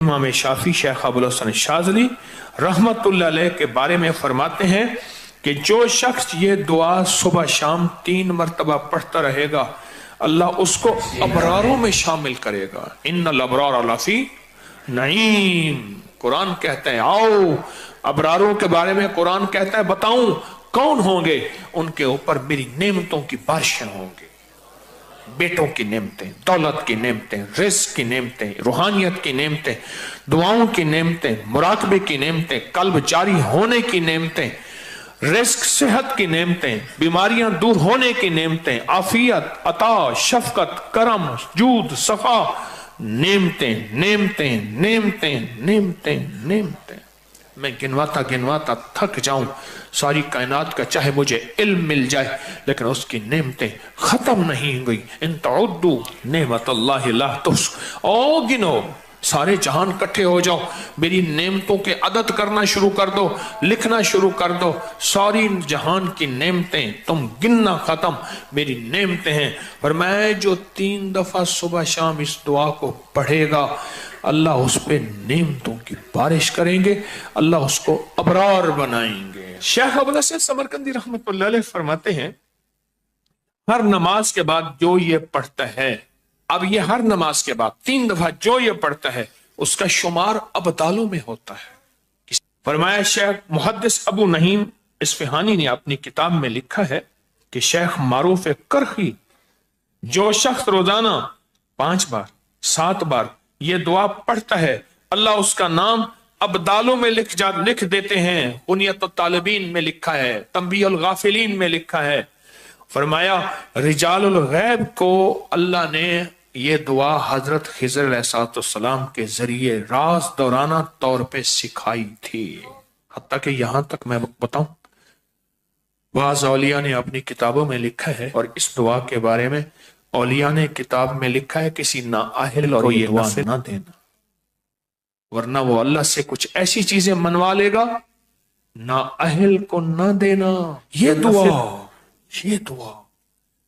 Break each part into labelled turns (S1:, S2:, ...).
S1: इमाम शाफी शेख अबुल हसन शाज़ली रहमतुल्लाह अलैह के बारे में फरमाते हैं कि जो शख्स ये दुआ सुबह शाम 3 मरतबा पढ़ता रहेगा अल्लाह उसको अबरारों में शामिल करेगा। इन्नल अबरार लफी नईम, कुरान कहते हैं आओ अबरारों के बारे में कुरान कहता है बताऊं कौन होंगे, उनके ऊपर मेरी नेमतों की बारिशें होंगी। बेटों की नेमतें, दौलत की नेमतें, रिज़्क़ की नेमतें, रूहानियत की नेमतें, दुआओं की नेमतें, मुराकबे की नेमतें, कल्ब जारी होने की नेमतें, रिज़्क़ सेहत की नेमतें, बीमारियां दूर होने की नेमतें, आफियत, अता, शफकत, करम, जूद, सफा, नेमतें नेमतें नेमतें नेमतें नेमतें। मैं गिनवाता गिनवाता थक जाऊं सारी कायनात का, चाहे मुझे इल्म मिल जाए लेकिन उसकी नेमतें खत्म नहीं हुई। इन तउद्दू नेमतल्लाहि ला तुहसू, ओ गिनो सारे जहान इकट्ठे हो जाओ, मेरी नेमतों के अदद करना शुरू कर दो, लिखना शुरू कर दो, सारी जहान की नेमतें तुम गिनना खत्म, मेरी नेमतें हैं। और मैं जो 3 दफा सुबह शाम इस दुआ को पढ़ेगा अल्लाह उस पे नेमतों की बारिश करेंगे, अल्लाह उसको अबरार बनाएंगे। शेख अबुल हसन समरकंदी रहमतुल्लाह अलैह फरमाते हैं हर नमाज के बाद जो ये पढ़ता है, अब ये हर नमाज के बाद 3 दफा जो ये पढ़ता है उसका शुमार अबदालों में होता है। फरमाया शेख मुहद्दिस अबू नहीम इस्फहानी ने अपनी किताब में लिखा है कि शेख मारूफ करखी जो शख्स रोजाना 5 बार 7 बार ये दुआ पढ़ता है अल्लाह उसका नाम अबदालों में लिख देते हैं। बुनियत तालिबीन में लिखा है, तंबीहुल गाफिलीन में लिखा है। फरमाया रिजालुल गैब को अल्लाह ने ये दुआ हजरत खिज़र अलैहिस्सलाम के जरिए राज दौराना तौर पे सिखाई थी। हत्ता कि यहां तक मैं बताऊं बाज़ औलिया ने अपनी किताबों में लिखा है और इस दुआ के बारे में औलिया ने किताब में लिखा है किसी नाअहिल को ये दुआ ना देना, वरना वो अल्लाह से कुछ ऐसी चीजें मनवा लेगा, नाअहिल को ना देना। ये दुआ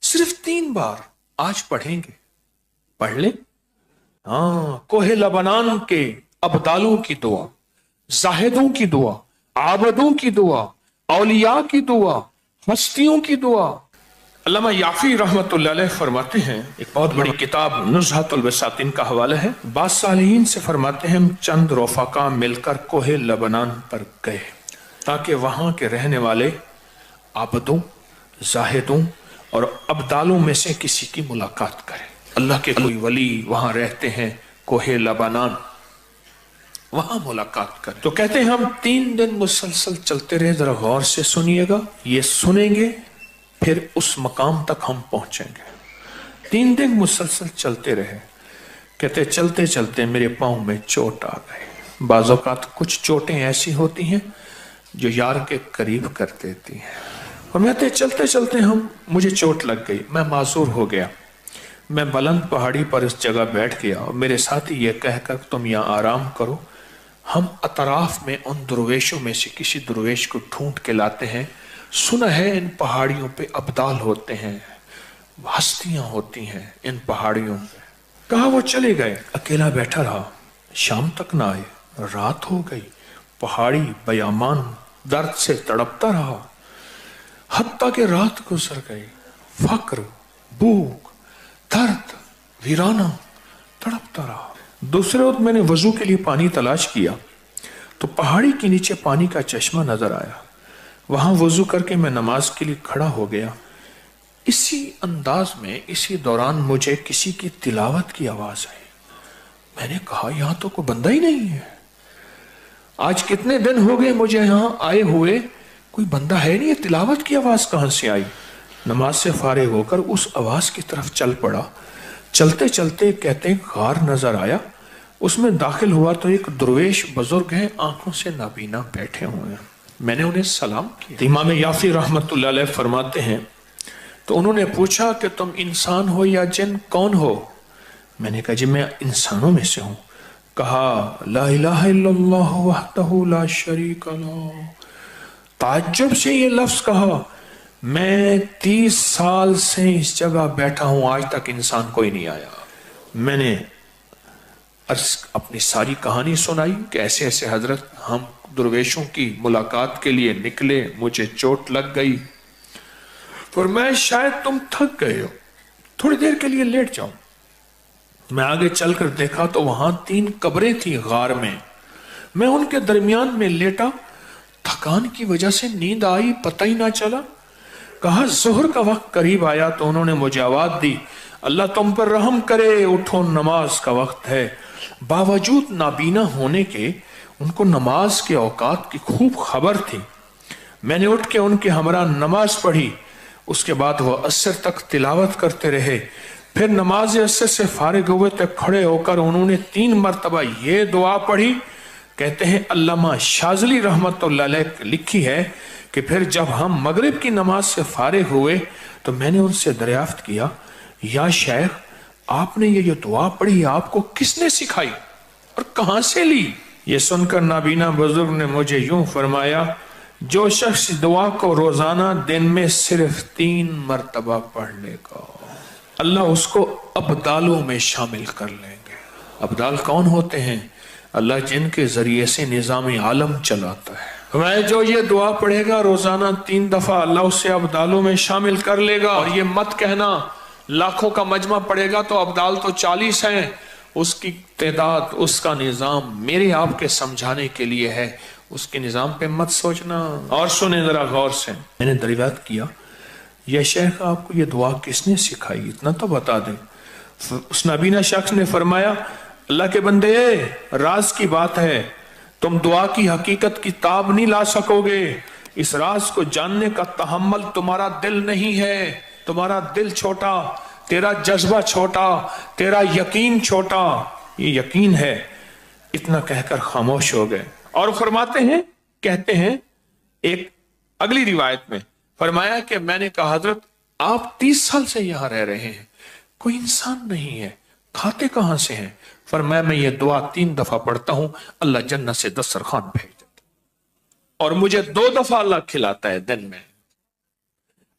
S1: सिर्फ 3 बार आज पढ़ेंगे, पढ़ ले। हाँ, कोहे लबनान के अबदालों की दुआ, जाहिदों की दुआ, आबदों की दुआ, औलिया की दुआ, हस्तियों की दुआ। अल्लामा याफी रहमतुल्लाह अलैह फरमाते हैं, एक बहुत बड़ी किताब नुज़हतुल बसातिन का हवाला है, बाज़ सालिहीन से फरमाते हैं हम चंद रफ़ाका मिलकर कोहे लबनान पर गए ताकि वहां के रहने वाले आबदों, जाहिदों और अबदालों में से किसी की मुलाकात करें। अल्लाह के कोई वली वहां रहते हैं कोहे लबनान, वहां मुलाकात करें। तो कहते हैं हम 3 दिन मुसलसल चलते रहे, जरा गौर से सुनिएगा, ये सुनेंगे फिर उस मकाम तक हम पहुंचेंगे। 3 दिन मुसलसल चलते रहे। कहते चलते चलते मेरे पांव में चोट आ गई। बाज़ औक़ात कुछ चोटें ऐसी होती हैं जो यार के करीब कर देती हैं। और मैं चलते चलते मुझे चोट लग गई, मैं माजूर हो गया। मैं बुलंद पहाड़ी पर इस जगह बैठ गया और मेरे साथी ये कहकर तुम यहाँ आराम करो, हम अतराफ में उन दुर्वेशों में से किसी दुर्वेश को ढूंढ के लाते हैं। सुना है इन पहाड़ियों पे अब्दाल होते हैं, हस्तियां होती हैं इन पहाड़ियों पे। कहा वो चले गए, अकेला बैठा रहा, शाम तक ना आए, रात हो गई, पहाड़ी बयामान दर्द से तड़पता रहा, हत्ता के रात गुजर गई। फक्र, भूख, दर्द, वीराना तड़पता रहा। दूसरे वक्त मैंने वजू के लिए पानी तलाश किया तो पहाड़ी के नीचे पानी का चश्मा नजर आया। वहां वजू करके मैं नमाज के लिए खड़ा हो गया। इसी अंदाज में इसी दौरान मुझे किसी की तिलावत की आवाज आई। मैंने कहा यहां तो कोई बंदा ही नहीं है, आज कितने दिन हो गए मुझे यहां आए हुए, कोई बंदा है नहीं, तिलावत की आवाज कहां से आई। नमाज से फारिग होकर उस आवाज की तरफ चल पड़ा। चलते चलते कहते गार नजर आया, उसमें दाखिल हुआ तो एक दुर्वेश बुजुर्ग है, आंखों से नाबीना बैठे हुए हैं। मैंने उन्हें सलाम किया। इमाम याफी रहमतुल्लाह अलैह फरमाते हैं तो उन्होंने पूछा कि तुम इंसान हो या जिन, कौन हो? मैंने कहा जी मैं इंसानों में से हूं। कहा ला इलाहा इल्लल्लाह वहदहू ला शरीक लहू। ताज्जुब से ये लफ्ज कहा। मैं 30 साल से इस जगह बैठा हूं, आज तक इंसान कोई नहीं आया। मैंने اپنی ساری کہانی سنائی کہ ایسے ایسے حضرت ہم درویشوں کی ملاقات کے لیے نکلے، مجھے چوٹ لگ گئی، فرمایا شاید تم تھک گئے ہو، تھوڑی دیر کے لیے لیٹ جاؤ۔ میں آگے چل کر دیکھا تو وہاں 3 قبریں تھیں غار میں ان کے درمیان میں لیٹا، تھکان کی وجہ سے نیند آئی، پتہ ہی نہ چلا۔ کہا ظہر کا وقت قریب آیا تو انہوں نے مجھے آواز دی، اللہ تم پر رحم کرے، اٹھو نماز کا وقت ہے۔ باوجود نابینا ہونے کے ان کو نماز کے اوقات کی خوب خبر تھی۔ میں نے اٹھ کے ان کے ہمراہ نماز پڑھی، اس کے بعد وہ عصر تک تلاوت کرتے رہے۔ پھر نماز عصر سے فارغ ہوئے تو کھڑے ہو کر انہوں نے 3 مرتبہ یہ دعا پڑھی۔ کہتے ہیں علامہ شاذلی رحمت اللہ علیہ لکھی ہے کہ پھر جب ہم مغرب کی نماز سے فارغ ہوئے تو میں نے ان سے دریافت کیا، یا شیخ آپ نے یہ جو دعا پڑھی آپ کو کس نے سکھائی اور کہاں سے لی؟ یہ سن کر نابینا بزرگ نے مجھے یوں فرمایا، جو شخص دعا کو روزانہ دن میں صرف 3 مرتبہ پڑھ لے گا اللہ اس کو ابدالوں میں شامل کر لیں گے۔ ابدال کون ہوتے ہیں؟ اللہ جن کے ذریعے سے نظام عالم چلاتا ہے۔ میں جو یہ دعا پڑھے گا روزانہ 3 دفعہ اللہ اسے ابدالوں میں شامل کر لے گا۔ اور یہ مت کہنا لاکھوں کا مجمع پڑے گا تو ابدال تو 40 ہیں، اس کی تعداد، اس کا نظام میرے آپ کے سمجھانے کے لیے ہے، اس کے نظام پہ مت سوچنا۔ اور سنیں ذرا غور سے، میں نے دریافت کیا یہ شیخ آپ کو یہ دعا کس نے سکھائی، اتنا تو بتا دیں۔ اس نابینا شخص نے فرمایا، اللہ کے بندے راز کی بات ہے، تم دعا کی حقیقت کی تاب نہیں لا سکو گے، اس راز کو جاننے کا تحمل تمہارا دل نہیں ہے، تمہارا دل چھوٹا، تیرا جذبہ چھوٹا، تیرا یقین چھوٹا، یہ یقین ہے۔ اتنا کہہ کر خاموش ہو گئے اور فرماتے ہیں، کہتے ہیں ایک اگلی روایت میں فرمایا کہ میں نے کہا حضرت آپ 30 سال سے یہاں رہ رہے ہیں، کوئی انسان نہیں ہے، کھاتے کہاں سے ہیں؟ فرمایا میں یہ دعا 3 دفعہ پڑھتا ہوں، اللہ جنت سے دسترخوان بھیج دیتا اور مجھے 2 دفعہ اللہ کھلاتا ہے دن میں۔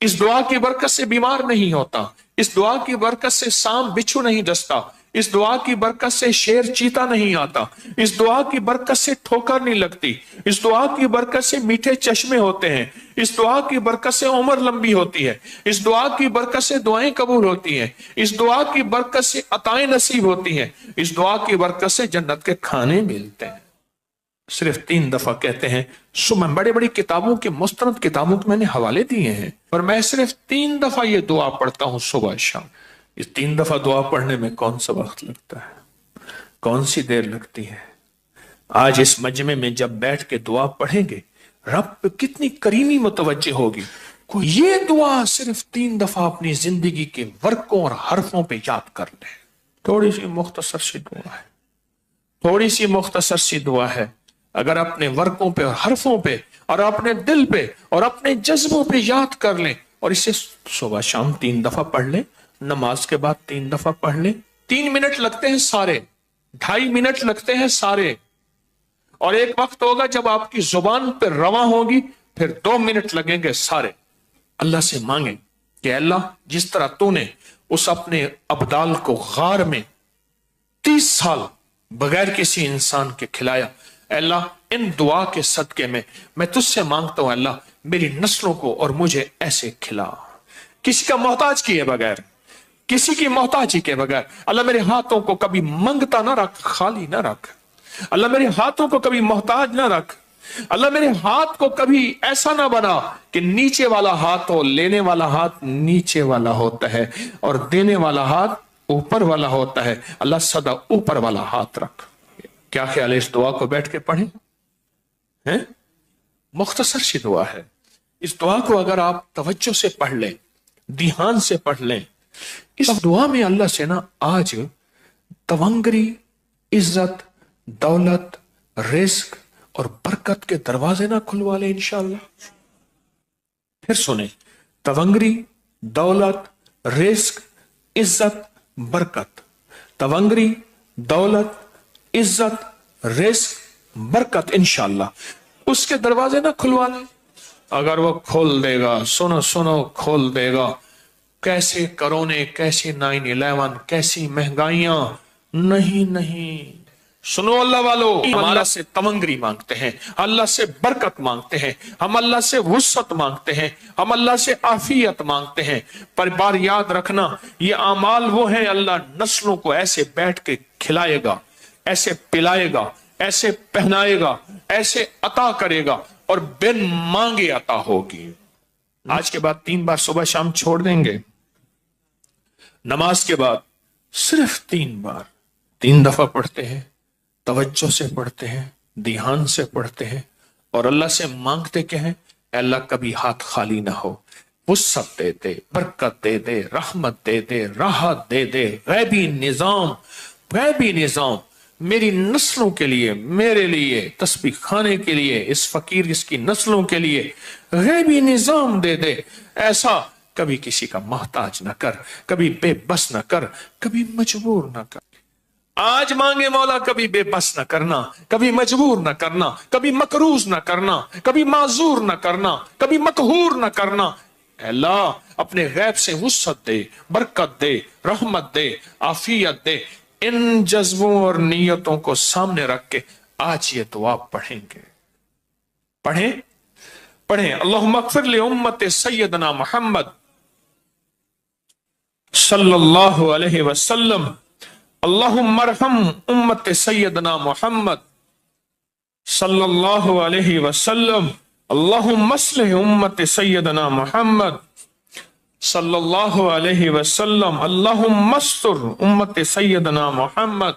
S1: اس دعا کی برکت سے بیمار نہیں ہوتا، اس دعا کی برکت سے سانپ بچھو نہیں ڈستا، اس دعا کی برکت سے شیر چیتا نہیں آتا، اس دعا کی برکت سے ٹھوکر نہیں لگتی، اس دعا کی برکت سے میٹھے چشمے ہوتے ہیں، اس دعا کی برکت سے عمر لمبی ہوتی ہے، اس دعا کی برکت سے دعائیں قبول ہوتی ہیں، اس دعا کی برکت سے عطائیں نصیب ہوتی ہیں، اس دعا کی برکت سے جنت کے کھانے ملتے ہیں۔ صرف 3 دفعہ کہتے ہیں، میں بڑے بڑی کتابوں کے مستند کتابوں کے میں نے حوالے دیے ہیں، اور میں صرف 3 دفعہ یہ دعا پڑھتا ہوں صبح شام۔ اس 3 دفعہ دعا پڑھنے میں کون سا وقت لگتا ہے، کون سی دیر لگتی ہے؟ آج اس مجمع میں جب بیٹھ کے دعا پڑھیں گے رب پہ کتنی کریمی متوجہ ہوگی۔ کوئی یہ دعا صرف 3 دفعہ اپنی زندگی کے ورقوں اور حرفوں پہ یاد کر لے۔ تھوڑی سی مختصر سی دعا ہے، تھوڑی سی مختصر سی دعا ہے، اگر اپنے ورقوں پہ اور حرفوں پہ اور اپنے دل پہ اور اپنے جذبوں پہ یاد کر لیں اور اسے صبح شام 3 دفعہ پڑھ لیں، نماز کے بعد 3 دفعہ پڑھ لیں۔ 3 منٹ لگتے ہیں سارے، 2.5 منٹ لگتے ہیں سارے، اور ایک وقت ہوگا جب آپ کی زبان پہ رواں ہوگی، پھر 2 منٹ لگیں گے سارے۔ اللہ سے مانگیں کہ اللہ جس طرح تو نے اس اپنے ابدال کو غار میں 30 سال بغیر کسی انسان کے کھلایا، اے اللہ ان دعا کے صدقے میں تجھ سے مانگتا ہوں اللہ میری نسلوں کو اور مجھے ایسے کھلا، کسی کا محتاج کیے بغیر، کسی کی محتاجی کے بغیر۔ اللہ میرے ہاتھوں کو کبھی منگتا نہ رکھ، خالی نہ رکھ، اللہ میرے ہاتھوں کو کبھی محتاج نہ رکھ، اللہ میرے ہاتھ کو کبھی ایسا نہ بنا کہ نیچے والا ہاتھ ہو، لینے والا ہاتھ نیچے والا ہوتا ہے اور دینے والا ہاتھ اوپر والا ہوتا ہے، اللہ سدا اوپر والا ہاتھ رکھ۔ کیا خیال ہے اس دعا کو بیٹھ کے پڑھیں؟ مختصر سی دعا ہے، اس دعا کو اگر آپ توجہ سے پڑھ لیں، دھیان سے پڑھ لیں، اس دعا میں اللہ سے نا آج تونگری، عزت، دولت، رزق اور برکت کے دروازے نہ کھلوا لیں انشاءاللہ۔ پھر سنیں، تونگری، دولت، رزق، عزت، برکت، تونگری، دولت، عزت، رزق، برکت، انشاءاللہ اس کے دروازے نہ کھلوا لیں۔ اگر وہ کھول دے گا، سنو کھول دے گا، کیسے کرونے، کیسے 9/11، کیسی مہنگائیاں، نہیں सुनो अल्लाह वालों, हम अल्लाह से तमंगरी मांगते हैं, अल्लाह से बरकत मांगते हैं, हम अल्लाह से वुसअत मांगते हैं, हम अल्लाह से आफियत मांगते हैं। पर बार याद रखना, ये अमाल वो है अल्लाह नस्लों को ऐसे बैठ के खिलाएगा, ऐसे पिलाएगा, ऐसे पहनाएगा, ऐसे अता करेगा और बिन मांगे अता होगी। आज के बाद 3 बार सुबह शाम छोड़ देंगे, नमाज के बाद सिर्फ 3 बार 3 दफा पढ़ते हैं, तवज्जो से पढ़ते हैं, ध्यान से पढ़ते हैं और अल्लाह से मांगते क्या है, अल्लाह कभी हाथ खाली ना हो, वुसअत दे दे, बरकत दे दे, रहमत दे दे, राहत दे दे, गैबी निजाम मेरी नस्लों के लिए, मेरे लिए, तस्बीह खाने के लिए, इस फकीर इसकी नस्लों के लिए गैबी निजाम दे दे। ऐसा कभी किसी का मोहताज न कर, कभी बेबस न कर, कभी मजबूर न कर। आज मांगे मौला, कभी बेबस न करना, कभी मजबूर न करना, कभी मकरूज न करना, कभी माजूर न करना, कभी मकहूर न करना। अल्लाह अपने गैब से वुसअत दे, बरकत दे, रहमत दे, आफियत दे। इन जज्बों और नीयतों को सामने रख के आज ये दुआ पढ़ेंगे। पढ़ें अल्लाहुम्मा अग़फ़िर लि उम्मति सय्यदना मुहम्मद सल्लल्लाहु अलैहि वसल्लम, अल्लाहुम्मा अरहम उम्मति सय्यदना मुहम्मद सल्लल्लाहु अलैहि वसल्लम, अल्लाहुम्मा अस्लिह उम्मति सय्यदना मुहम्मद सल्लल्लाहु अलैहि वसल्लम, अल्लाहुम्मा अस्तर उम्मति सय्यदना मुहम्मद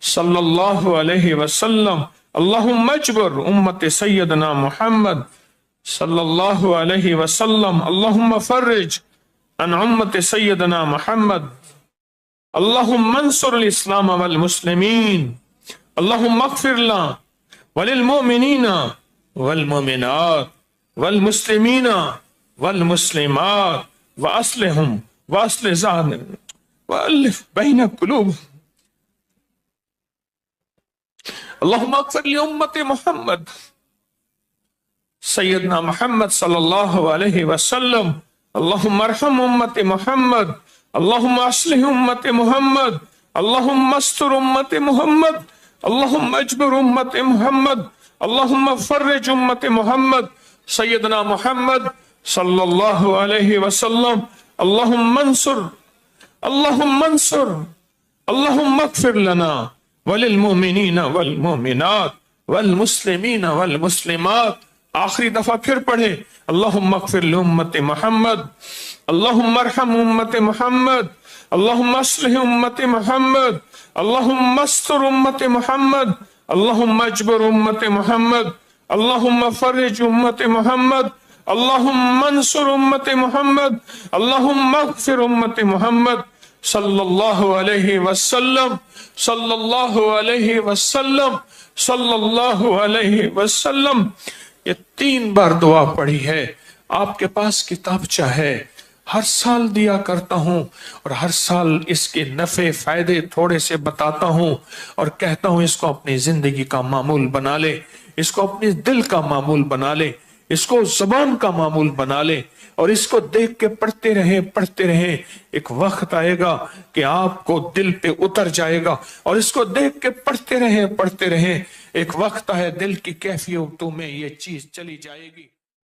S1: सल्लल्लाहु अलैहि वसल्लम, अल्लाहुम्मा अजबर उम्मति सय्यदना मुहम्मद सल्लल्लाहु अलैहि वसल्लम, अल्लाहुम्मा फर्रिज अन उम्मति सय्यदना मुहम्मद, अल्लाहुम्मा अंसुर अल इस्लाम वल मुस्लिमीन, अल्लाहुम्मा अग़फ़िर लना वलिल मुमिनीना वल मुमिनात वल मुस्लिमीना वल मुस्लिमात व अस्लिहुम व अस्लिह ज़ातहुम व अलिफ बैन क़ुलूबिहिम, अल्लाहुम्मा अग़फ़िर लि उम्मति मुहम्मद सय्यदना मुहम्मद सल्लल्लाहु अलैहि वसल्लम, अल्लाहुम्मा अरहम उम्मति मुहम्मद, अल्लाहुम्मा अस्लिह उम्मति मुहम्मद, अल्लाहुम्मा अस्तर उम्मति मुहम्मद, अल्लाहुम्मा अजबर उम्मति मुहम्मद, अल्लाहुम्मा फर्रिज उम्मति मुहम्मद सय्यदना मुहम्मद सल्लल्लाहु अलैहि वसल्लम, अल्लाहुम्मा अंसुर, अल्लाहुम्मा अग़फ़िर लना वलिल मुमिनीना वल मुमिनात वल मुस्लिमीना वल मुस्लिमात। आखिरी दफा फिर पढ़े, अल्लाहुम्मा अग़फ़िर लि उम्मति मुहम्मद, अल्लाहुम्मा अरहम उम्मति मुहम्मद, अल्लाहुम्मा अस्लिह उम्मति मुहम्मद, अल्लाहुम्मा अस्तर उम्मति मुहम्मद, अल्लाहुम्मा अजबर उम्मति मुहम्मद, अल्लाहुम्मा फर्रिज उम्मति मुहम्मद, अल्लाहुम्मा अंसुर उम्मति मुहम्मद, अल्लाहुम्मा अग़फ़िर उम्मति मुहम्मद सल्लल्लाहु अलैहि वसल्लम, सल्लल्लाहु अलैहि वसल्लम, सल्लल्लाहु अलैहि वसल्लम। ये 3 बार दुआ पढ़ी है। आपके पास किताबचा है, हर साल दिया करता हूं और हर साल इसके नफे फायदे थोड़े से बताता हूं और कहता हूं इसको अपनी जिंदगी का मामूल बना ले, इसको अपने दिल का मामूल बना ले, इसको ज़बान का मामूल बना ले और इसको देख के पढ़ते रहे। एक वक्त आएगा कि आपको दिल पे उतर जाएगा और इसको देख के पढ़ते रहे। एक वक्त है दिल की कैफियतों में ये चीज चली जाएगी।